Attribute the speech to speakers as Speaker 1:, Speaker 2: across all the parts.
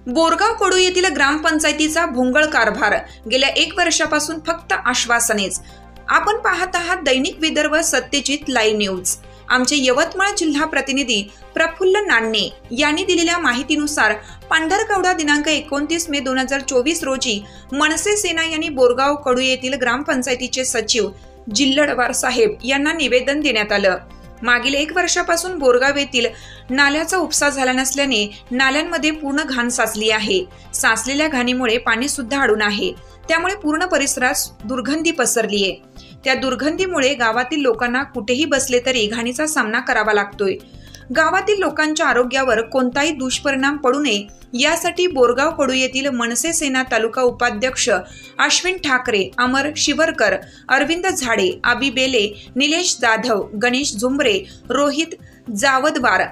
Speaker 1: बोरगाव कडू येथील ग्रामपंचायतीचा भोंगळ कारभार। गेल्या 1 वर्षापासून फक्त आश्वासनेच। आपण पाहत आहात दैनिक विदर्भ सत्यजित लाईव्ह न्यूज। आमचे यवतमाळ जिल्हा प्रतिनिधी प्रफुल्ल नान्ने यांनी दिलेल्या माहितीनुसार पांढरकवडा दिनांक 29 मे 2024 रोजी मनसे सेना यांनी बोरगाव कडू येथील ग्रामपंचायतीचे सचिव जिल्लडवार साहेब यांना निवेदन देण्यात आलं। मागील 1 वर्षापासून बोरगाव येथील नाल्याचा उपसा झाला नसल्याने नाल्यांमध्ये पूर्ण घाण साचली आहे। साचलेल्या घाणीमुळे पाणी सुद्धा अडून आहे, त्यामुळे पूर्ण परिसरात दुर्गंधी पसरली आहे। त्या दुर्गंधीमुळे गावातील लोकांना कुठेही बसले तरी घाणीचा सामना करावा लागतोय। गावातील लोकांच्या आरोग्यावर कोणताही दुष्परिणाम पडू नये यासाठी बोरगाव कडू येथील मनसे सेना तालुका उपाध्यक्ष अश्विन ठाकरे, अमर शिवरकर, अरविंद झाडे, आबी बेले, निलेश जाधव, गणेश झुंबरे, रोहित जावदवार,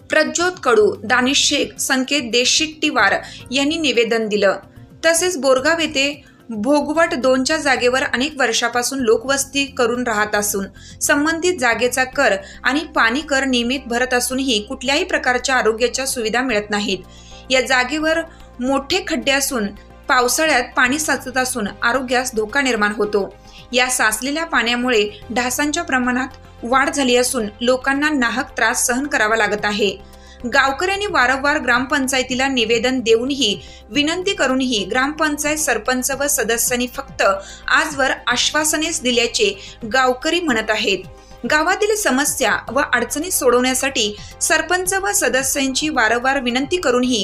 Speaker 1: प्रज्योत कडू, दानिश शेख, संकेत देशिट्टीवार यांनी निवेदन दिलं। तसेच बोरगाव येथे भोगवट 2च्या जागेवर अनेक वर्षापासून लोकवस्ती करून राहत असून संबंधित जागेचा कर आणि पाणी कर नियमित भरत असूनही कुठल्याही प्रकारच्या आरोग्याच्या सुविधा मिळत नाहीत। या जागेवर मोठे खड्डे असून पावसाळ्यात पाणी साचत असून आरोग्यास धोका निर्माण होतो। या साचलेल्या पाण्यामुळे डासांच्या प्रमाणात वाढ झाली असून लोकांना नाहक त्रास सहन करावा लागत आहे। गावकऱ्यांनी वारंवार ग्रामपंचायतीला निवेदन देऊनही विनंती करूनही ग्रामपंचायत सरपंच व सदस्यांनी फक्त आजवर आश्वासनेच दिल्याचे गावकरी म्हणत आहेत। गावातील समस्या व अडचणी सोडवण्यासाठी सरपंच व सदस्यांची वारंवार विनंती करूनही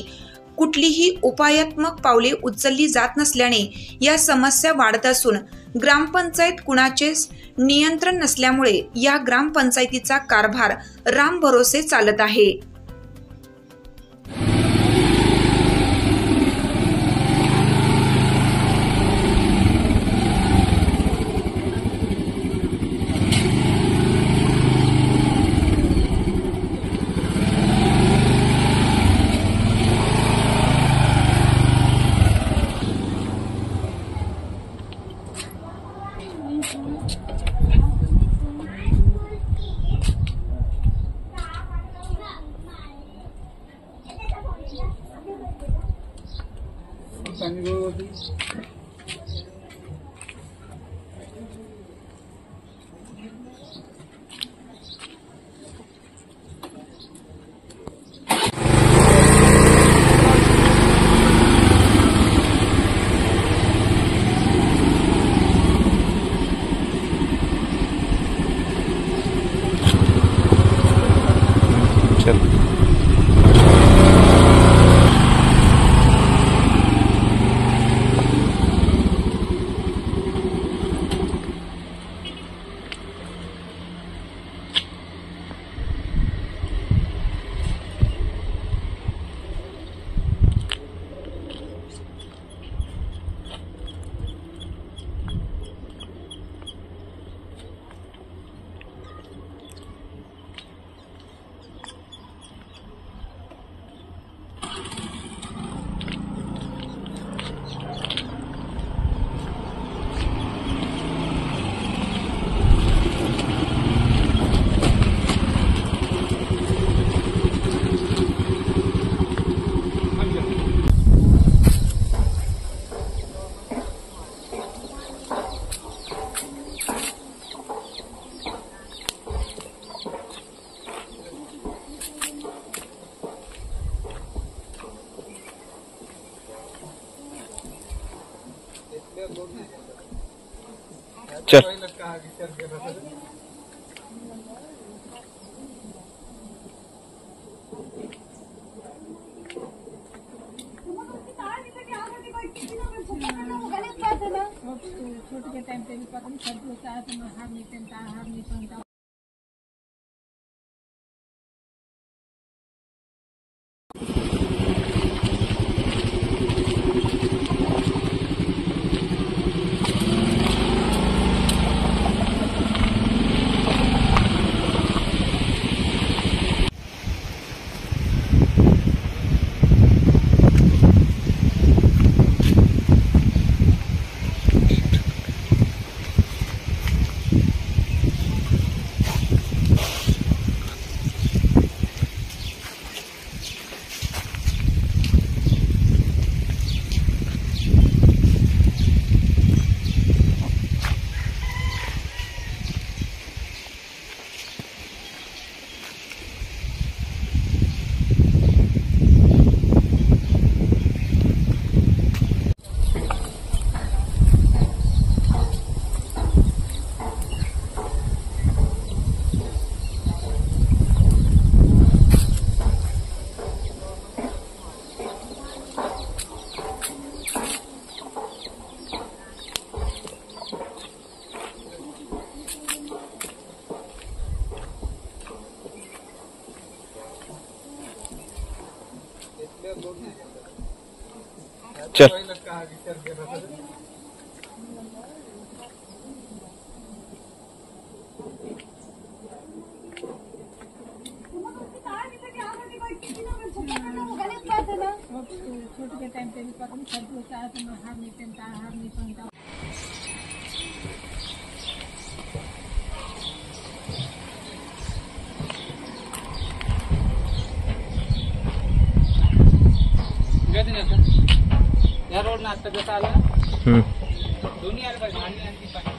Speaker 1: कुठलीही उपायात्मक पावले उचलली जात नसल्याने या समस्या वाढत असून ग्रामपंचायत कुणाचेच नियंत्रण नसल्यामुळे या ग्रामपंचायतीचा कारभार राम भरोसे चालत आहे।
Speaker 2: चल छोटे टाइम पे भी पता नहीं सर्दी होता है तो हार नहीं पहनता
Speaker 3: चल
Speaker 2: छोटे के टाइम पे भी पता नहीं सर्दी होता है तो मैं हार नहीं पहनता
Speaker 4: या रोड ना आता जसं आलं ना दोन्ही आलं पाहिजे आणि आणखी पाहिजे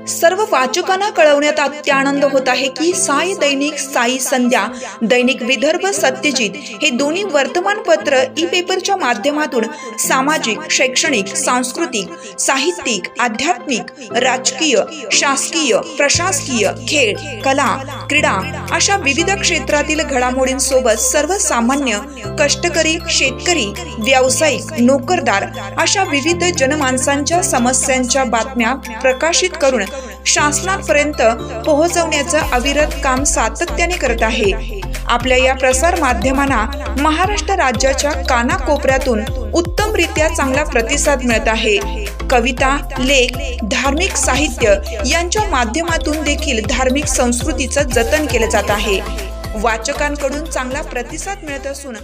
Speaker 1: सर्व वाचकांना कळवण्यात अत्यानंद होत आहे की साई दैनिक, साई संध्या, दैनिक विदर्भ, सत्यजित हे दोन्ही वर्तमानपत्र ई पेपरच्या माध्यमातून सामाजिक, शैक्षणिक, सांस्कृतिक, साहित्यिक, आध्यात्मिक, राजकीय, शासकीय, प्रशासकीय, खेळ, कला, क्रीडा अशा विविध क्षेत्रातील घडामोडींसोबत सर्वसामान्य, कष्टकरी, शेतकरी, व्यावसायिक, नोकरदार अशा विविध जनमानसांच्या समस्यांच्या बातम्या प्रकाशित करून शासनापर्यंत पोहोचवण्याचं अविरत काम सातत्याने करत आहे. आपल्या या प्रसार माध्यमांना महाराष्ट्र राज्याच्या कानाकोपऱ्यातून उत्तमरित्या चांगला प्रतिसाद मिळत आहे. कविता, लेख, धार्मिक साहित्य यांच्या माध्यमातून देखील धार्मिक संस्कृतीचं जतन केलं जात आहे. वाचकांकडून चांगला प्रतिसाद मिळत असून